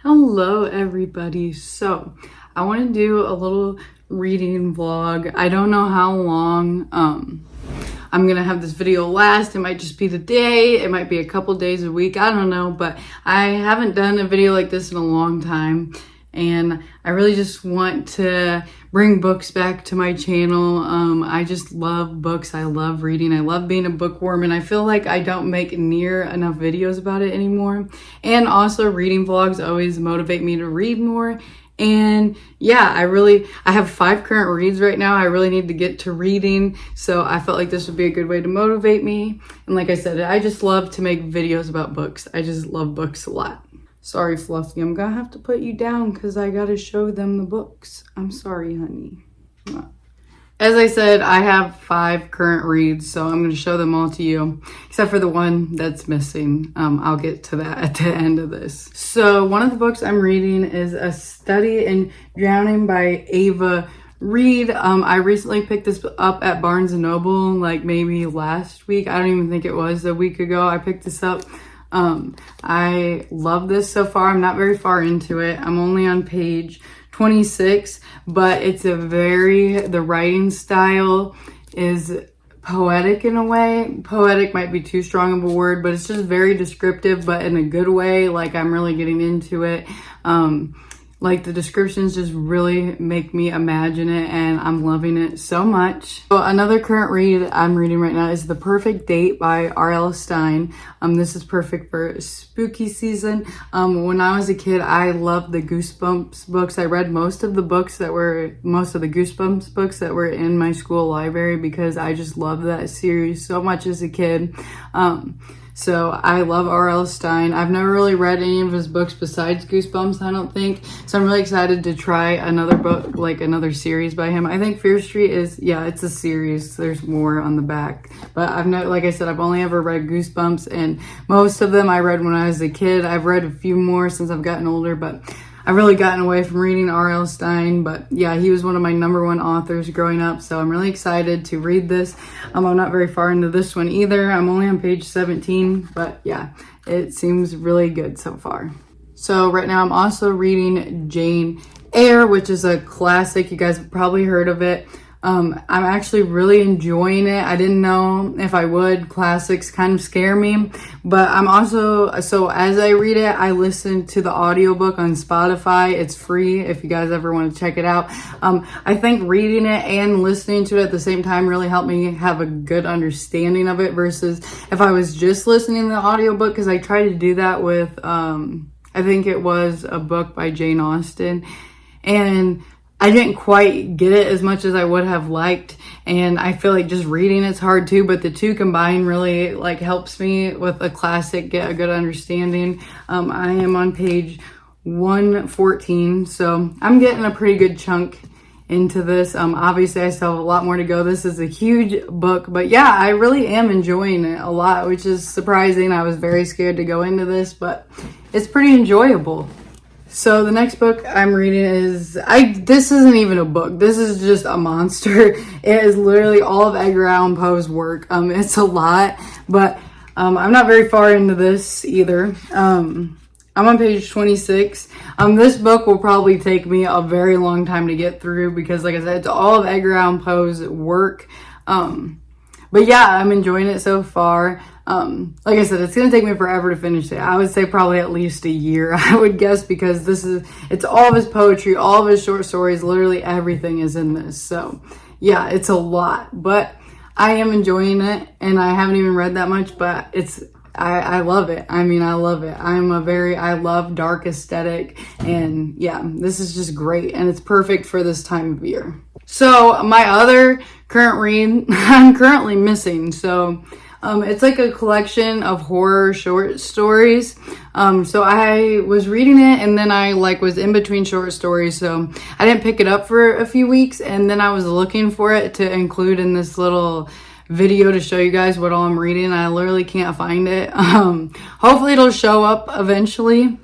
Hello everybody. So I want to do a little reading vlog. I don't know how long I'm gonna have this video last. It might just be the day, it might be a couple days a week, I don't know, but I haven't done a video like this in a long time and I really just want to bring books back to my channel. I just love books. I love reading. I love being a bookworm, and I feel like I don't make near enough videos about it anymore. And also reading vlogs always motivate me to read more. And yeah, I have 5 current reads right now. I really need to get to reading. So I felt like this would be a good way to motivate me. And like I said, I just love to make videos about books. I just love books a lot. Sorry, Fluffy, I'm gonna have to put you down because I gotta show them the books. I'm sorry, honey. As I said, I have 5 current reads, so I'm gonna show them all to you, except for the one that's missing. I'll get to that at the end of this. So one of the books I'm reading is A Study in Drowning by Ava Reid. I recently picked this up at Barnes & Noble, like maybe last week. I don't even think it was a week ago I picked this up. I love this so far. I'm not very far into it. I'm only on page 26, but the writing style is poetic in a way. Poetic might be too strong of a word, but it's just very descriptive, but in a good way. Like, I'm really getting into it. Like, the descriptions just really make me imagine it, and I'm loving it so much. So another current read I'm reading right now is The Perfect Date by R.L. Stine. This is perfect for spooky season. When I was a kid, I loved the Goosebumps books. I read most of the Goosebumps books that were in my school library because I just loved that series so much as a kid. So I love R.L. Stine. I've never really read any of his books besides Goosebumps, I don't think. So I'm really excited to try another book, like another series by him. I think Fear Street it's a series. There's more on the back. But like I said, I've only ever read Goosebumps, and most of them I read when I was a kid. I've read a few more since I've gotten older, but I've really gotten away from reading R.L. Stine, but yeah, he was one of my #1 authors growing up, so I'm really excited to read this. I'm not very far into this one either. I'm only on page 17, but yeah, it seems really good so far. So right now I'm also reading Jane Eyre, which is a classic. You guys have probably heard of it. I'm actually really enjoying it. I didn't know if I would. Classics kind of scare me, but so as I read it, I listen to the audiobook on Spotify. It's free if you guys ever want to check it out. I think reading it and listening to it at the same time really helped me have a good understanding of it versus if I was just listening to the audiobook, because I tried to do that with, I think it was a book by Jane Austen, and I didn't quite get it as much as I would have liked, and I feel like just reading it's hard too, but the two combined really like helps me with a classic get a good understanding. I am on page 114, so I'm getting a pretty good chunk into this. Obviously I still have a lot more to go. This is a huge book, but yeah, I really am enjoying it a lot, which is surprising. I was very scared to go into this, but it's pretty enjoyable. So the next book I'm reading this isn't even a book. This is just a monster. It is literally all of Edgar Allan Poe's work. It's a lot, but I'm not very far into this either. I'm on page 26. This book will probably take me a very long time to get through because, like I said, it's all of Edgar Allan Poe's work. But yeah, I'm enjoying it so far. Like I said, it's going to take me forever to finish it. I would say probably at least a year, I would guess, because it's all of his poetry, all of his short stories, literally everything is in this. So yeah, it's a lot, but I am enjoying it, and I haven't even read that much, but I love it. I mean, I love it. I love dark aesthetic, and yeah, this is just great, and it's perfect for this time of year. So my other current read, I'm currently missing, so it's like a collection of horror short stories. So I was reading it, and then I was in between short stories, so I didn't pick it up for a few weeks, and then I was looking for it to include in this little video to show you guys what all I'm reading. I literally can't find it. Hopefully it'll show up eventually.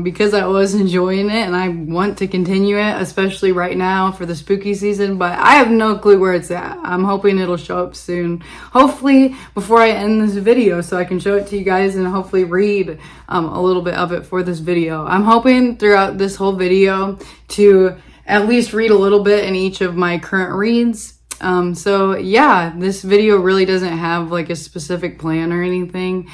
because I was enjoying it and I want to continue it, especially right now for the spooky season, but I have no clue where it's at. I'm hoping it'll show up soon. Hopefully before I end this video so I can show it to you guys and hopefully read a little bit of it for this video. I'm hoping throughout this whole video to at least read a little bit in each of my current reads. So yeah, this video really doesn't have like a specific plan or anything.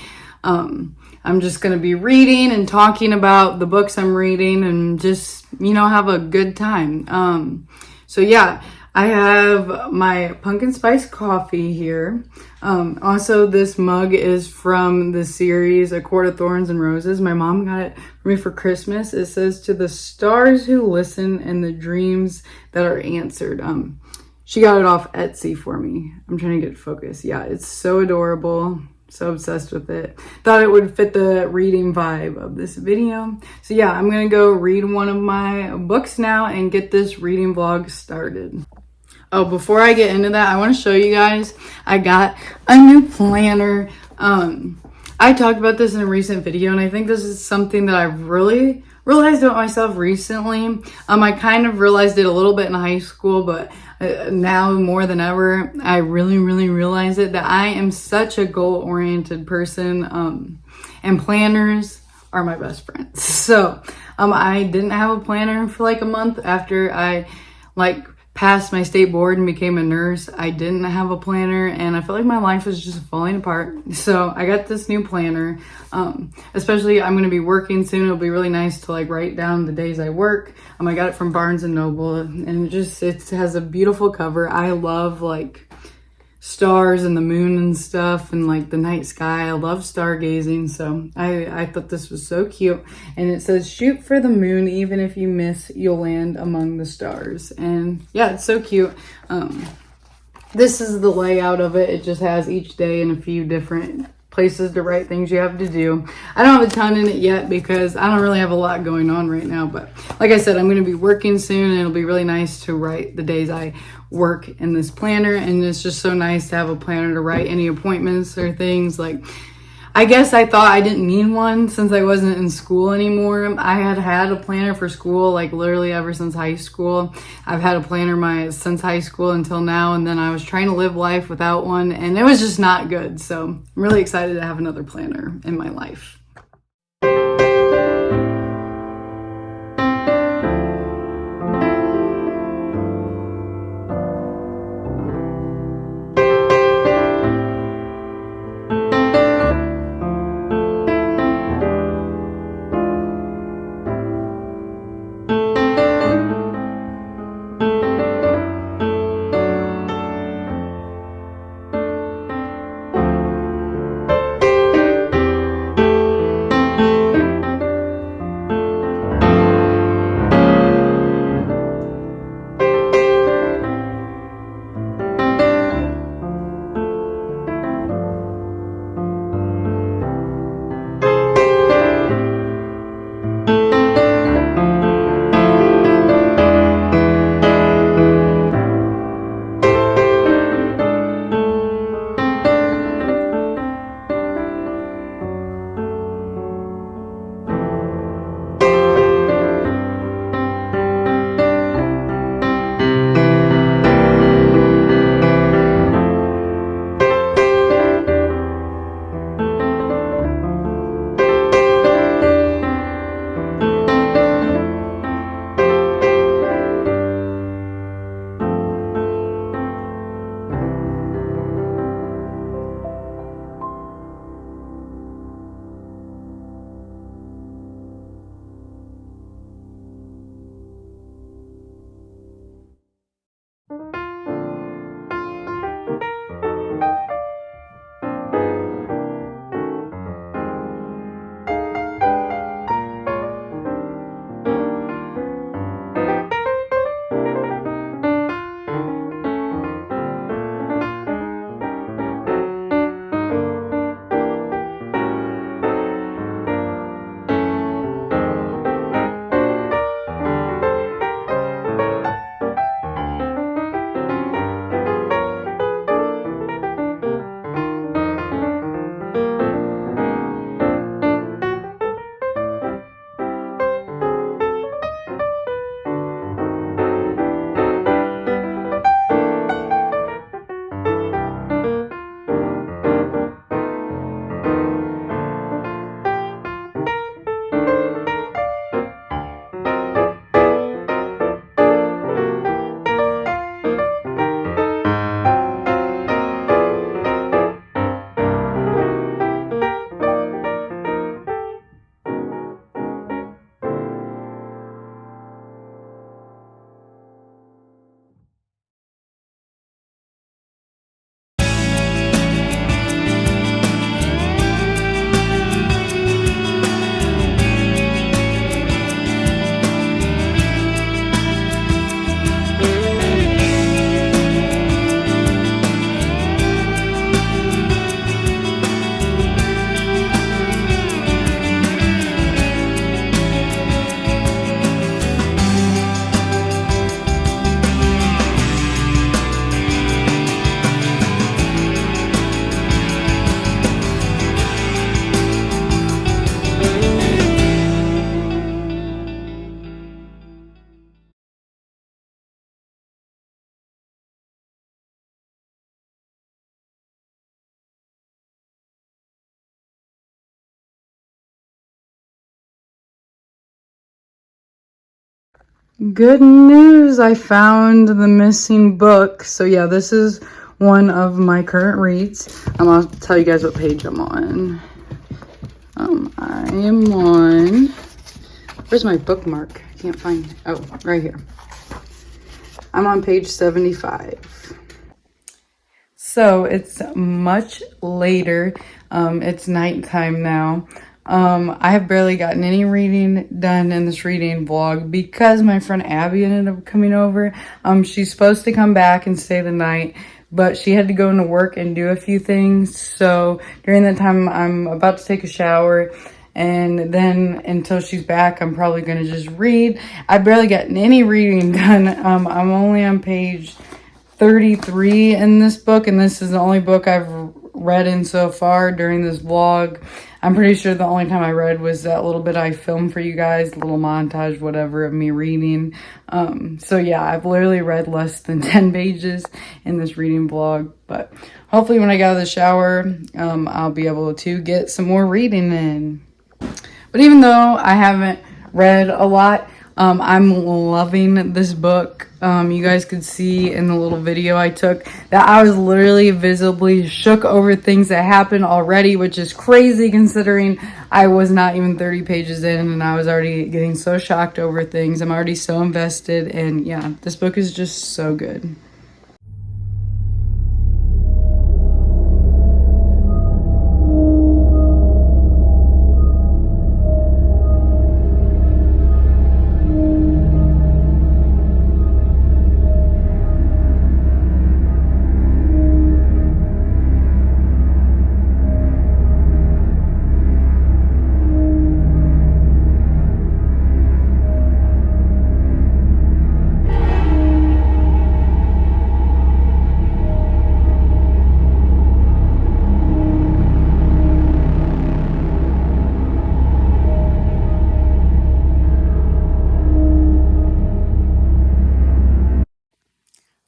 I'm just going to be reading and talking about the books I'm reading and just, you know, have a good time. So yeah, I have my pumpkin spice coffee here. Also, this mug is from the series A Court of Thorns and Roses. My mom got it for me for Christmas. It says, "To the stars who listen and the dreams that are answered." She got it off Etsy for me. I'm trying to get focused. Yeah, it's so adorable. So obsessed with it. Thought it would fit the reading vibe of this video. So yeah, I'm gonna go read one of my books now and get this reading vlog started. Oh, before I get into that, I want to show you guys, I got a new planner. I talked about this in a recent video, and I think this is something that I've really realized about myself recently. I kind of realized it a little bit in high school, but now more than ever, I really realize it, that I am such a goal-oriented person, and planners are my best friends. So I didn't have a planner for like a month after I passed my state board and became a nurse. I didn't have a planner and I felt like my life was just falling apart. So I got this new planner. Especially I'm going to be working soon. It'll be really nice to like write down the days I work. I got it from Barnes and Noble, and it has a beautiful cover. I love like stars and the moon and stuff and like the night sky. I love stargazing, so I thought this was so cute. And it says, "Shoot for the moon, even if you miss, you'll land among the stars." And yeah, it's so cute. This is the layout of it. It just has each day and a few different places to write things you have to do. I don't have a ton in it yet because I don't really have a lot going on right now, but like I said, I'm going to be working soon and it'll be really nice to write the days I work in this planner. And it's just so nice to have a planner to write any appointments or things. Like, I guess I thought I didn't need one since I wasn't in school anymore. I had a planner for school like literally ever since high school. I've had a planner since high school until now, and then I was trying to live life without one and it was just not good. So I'm really excited to have another planner in my life. Good news, I found the missing book. So yeah, this is one of my current reads. I'll tell you guys what page I'm on. I am on, where's my bookmark? I can't find it. Oh, right here. I'm on page 75. So it's much later. It's nighttime now. I have barely gotten any reading done in this reading vlog because my friend Abby ended up coming over. She's supposed to come back and stay the night, but she had to go into work and do a few things. So during that time, I'm about to take a shower. And then until she's back, I'm probably going to just read. I've barely gotten any reading done. I'm only on page 33 in this book, and this is the only book I've read in so far during this vlog. I'm pretty sure the only time I read was that little bit I filmed for you guys, little montage, whatever, of me reading. So yeah, I've literally read less than 10 pages in this reading vlog, but hopefully when I get out of the shower, I'll be able to get some more reading in. But even though I haven't read a lot, I'm loving this book. You guys could see in the little video I took that I was literally visibly shook over things that happened already, which is crazy considering I was not even 30 pages in and I was already getting so shocked over things. I'm already so invested, and yeah, this book is just so good.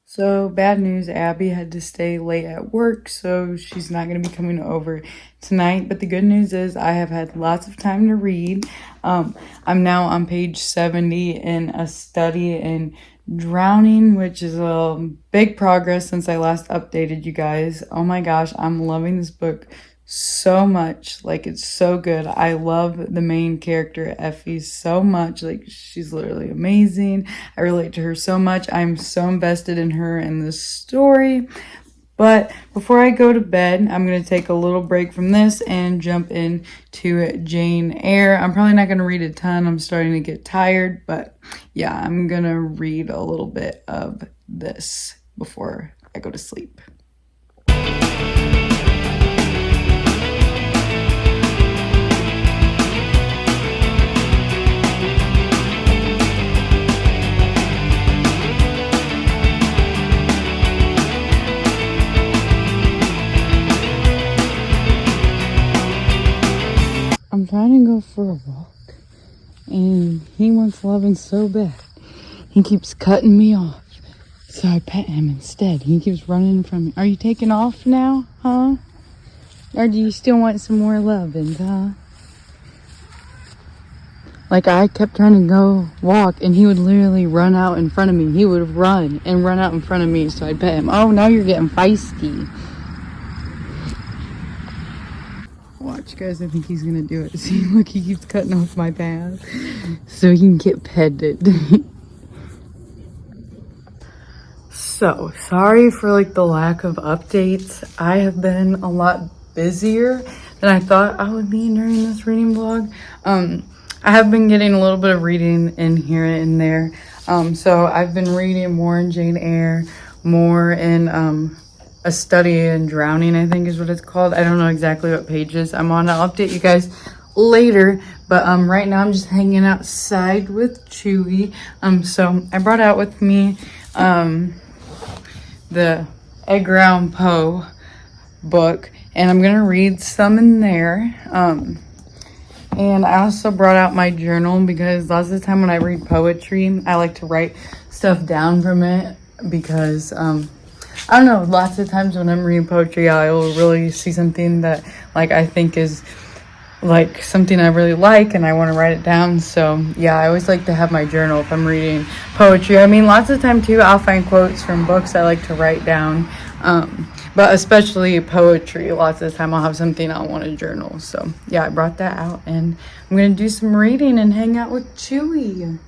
So bad news, Abby had to stay late at work, so she's not going to be coming over tonight. But the good news is I have had lots of time to read. I'm now on page 70 in A Study in Drowning, which is a big progress since I last updated you guys. Oh my gosh, I'm loving this book so much. Like, it's so good. I love the main character, Effie, so much. Like, she's literally amazing. I relate to her so much. I'm so invested in her and this story. But before I go to bed, I'm going to take a little break from this and jump into Jane Eyre. I'm probably not going to read a ton. I'm starting to get tired, but yeah, I'm going to read a little bit of this before I go to sleep. I'm trying to go for a walk, and he wants loving so bad. He keeps cutting me off, so I pet him instead. He keeps running from me. Are you taking off now, huh? Or do you still want some more loving, huh? Like, I kept trying to go walk, and he would literally run out in front of me. He would run out in front of me, so I'd pet him. Oh, now you're getting feisty. Watch, guys, I think he's gonna do it. See, look, he keeps cutting off my path so he can get petted. So, sorry for like the lack of updates. I have been a lot busier than I thought I would be during this reading vlog. I have been getting a little bit of reading in here and there. So I've been reading more in Jane Eyre, more in A Study in Drowning, I think is what it's called. I don't know exactly what pages I'm on. I'll update you guys later, but right now I'm just hanging outside with Chewy. So I brought out with me the Edgar Allan Poe book, and I'm gonna read some in there. And I also brought out my journal because lots of the time when I read poetry, I like to write stuff down from it because, I don't know, lots of times when I'm reading poetry, I will really see something that, like, I think is like something I really like and I want to write it down. So yeah, I always like to have my journal if I'm reading poetry. I mean, lots of time too, I'll find quotes from books I like to write down. But especially poetry, lots of the time I'll have something I want to journal. So yeah, I brought that out and I'm gonna do some reading and hang out with Chewy.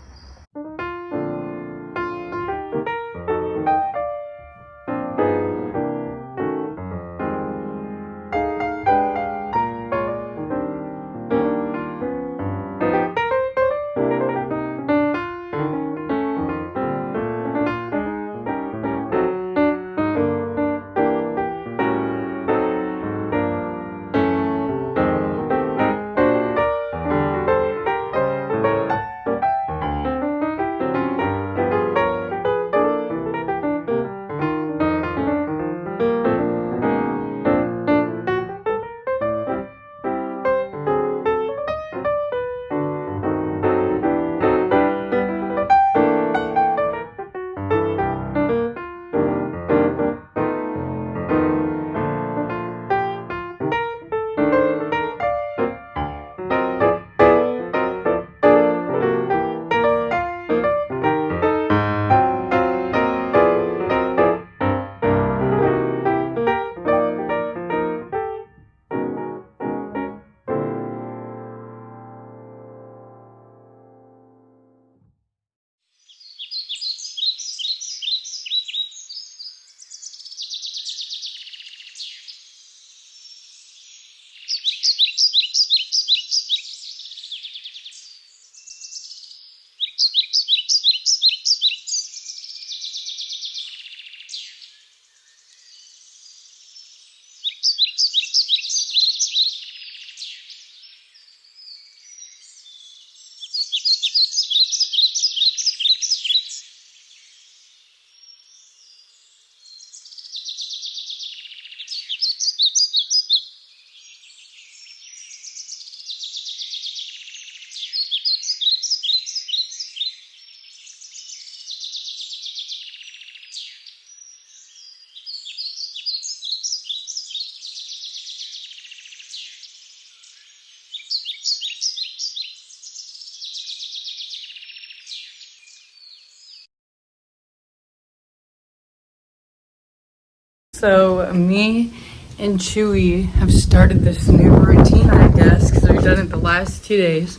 So me and Chewy have started this new routine, I guess, because we've done it the last 2 days.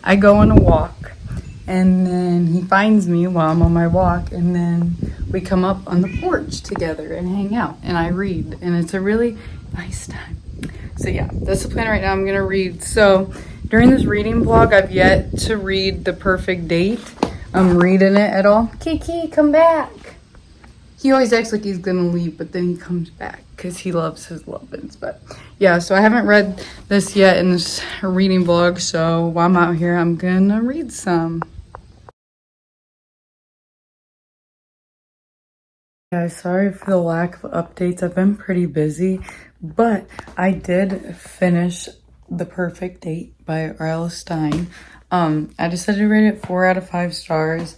I go on a walk, and then he finds me while I'm on my walk, and then we come up on the porch together and hang out, and I read, and it's a really nice time. So yeah, that's the plan right now. I'm gonna read. So during this reading vlog, I've yet to read The Perfect Date. I'm reading it at all. Kiki, come back. He always acts like he's gonna leave, but then he comes back because he loves his lovins. But yeah, so I haven't read this yet in this reading vlog, so while I'm out here, I'm gonna read some. Guys, sorry for the lack of updates. I've been pretty busy, but I did finish The Perfect Date by R.L. Stine. I decided to rate it 4 out of 5 stars.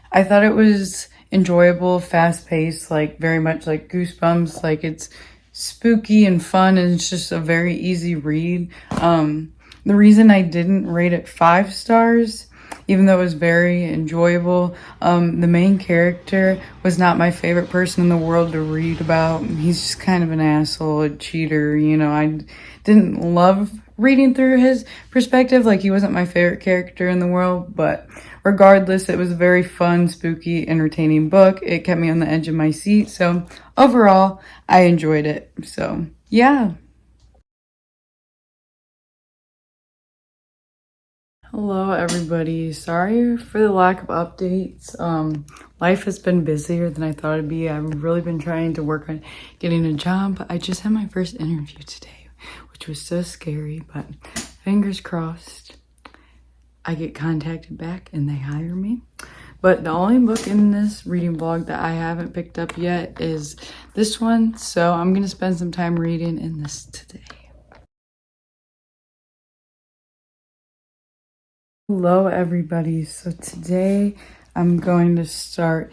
I thought it was enjoyable, fast-paced, like very much like Goosebumps. Like it's spooky and fun, and it's just a very easy read. The reason I didn't rate it 5 stars, even though it was very enjoyable, the main character was not my favorite person in the world to read about. He's just kind of an asshole, a cheater, you know. I didn't love reading through his perspective. Like, he wasn't my favorite character in the world, but regardless, it was a very fun, spooky, entertaining book. It kept me on the edge of my seat. So overall, I enjoyed it. So yeah. Hello everybody. Sorry for the lack of updates. Life has been busier than I thought it'd be. I've really been trying to work on getting a job. I just had my first interview today, which was so scary, but fingers crossed I get contacted back and they hire me. But the only book in this reading vlog that I haven't picked up yet is this one, so I'm gonna spend some time reading in this today. Hello everybody. So today I'm going to start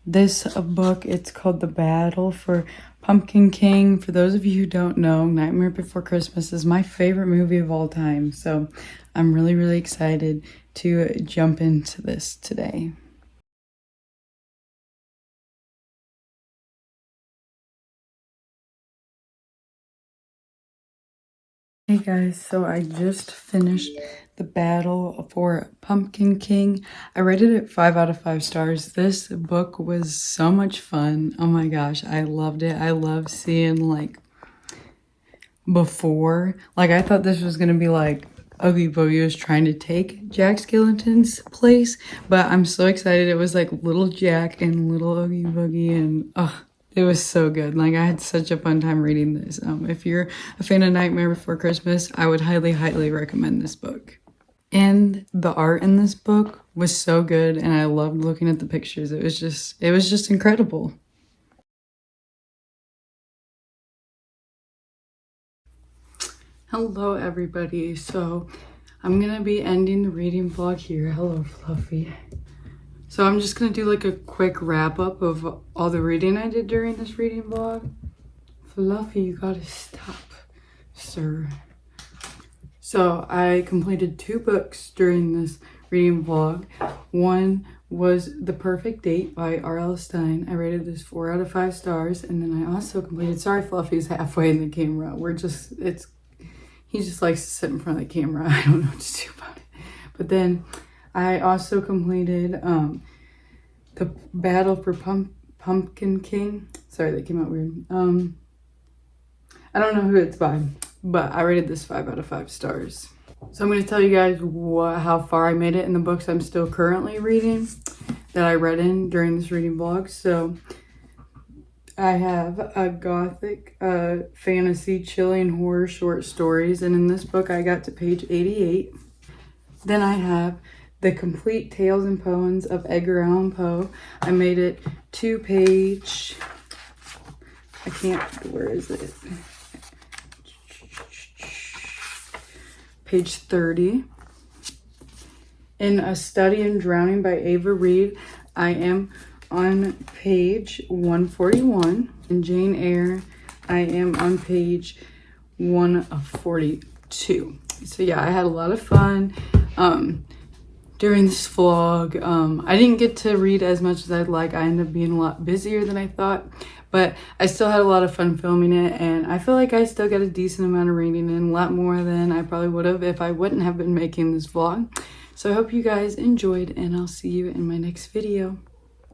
this book. It's called The Battle for Pumpkin King. For those of you who don't know, Nightmare Before Christmas is my favorite movie of all time. So I'm really, really excited to jump into this today. Hey guys, so I just finished The Battle for Pumpkin King. I rated it 5 out of 5 stars. This book was so much fun. Oh my gosh, I loved it. I love seeing like before. Like I thought this was gonna be like Oogie Boogie was trying to take Jack Skellington's place, but I'm so excited. It was like little Jack and little Oogie Boogie, and it was so good. Like I had such a fun time reading this. If you're a fan of Nightmare Before Christmas, I would highly, highly recommend this book. And the art in this book was so good, and I loved looking at the pictures. It was just incredible. Hello everybody. So I'm gonna be ending the reading vlog here. Hello Fluffy. So I'm just gonna do like a quick wrap up of all the reading I did during this reading vlog. Fluffy, you gotta stop, sir. So I completed 2 books during this reading vlog. One was The Perfect Date by R.L. Stine. I rated this 4 out of 5 stars. And then I also completed, sorry Fluffy's halfway in the camera. He just likes to sit in front of the camera. I don't know what to do about it. But then I also completed The Battle for Pumpkin King. Sorry, that came out weird. I don't know who it's by, but I rated this 5 out of 5 stars. So I'm going to tell you guys how far I made it in the books I'm still currently reading that I read in during this reading vlog. So I have a gothic fantasy chilling horror short stories, and in this book I got to page 88. Then I have The Complete Tales and Poems of Edgar Allan Poe. I made it to page, where is it? Page 30. In A Study in Drowning by Ava Reid, I am on page 141. In Jane Eyre, I am on page 142. So yeah, I had a lot of fun during this vlog. I didn't get to read as much as I'd like. I ended up being a lot busier than I thought, but I still had a lot of fun filming it, and I feel like I still got a decent amount of reading in, a lot more than I probably would have if I wouldn't have been making this vlog. So I hope you guys enjoyed, and I'll see you in my next video.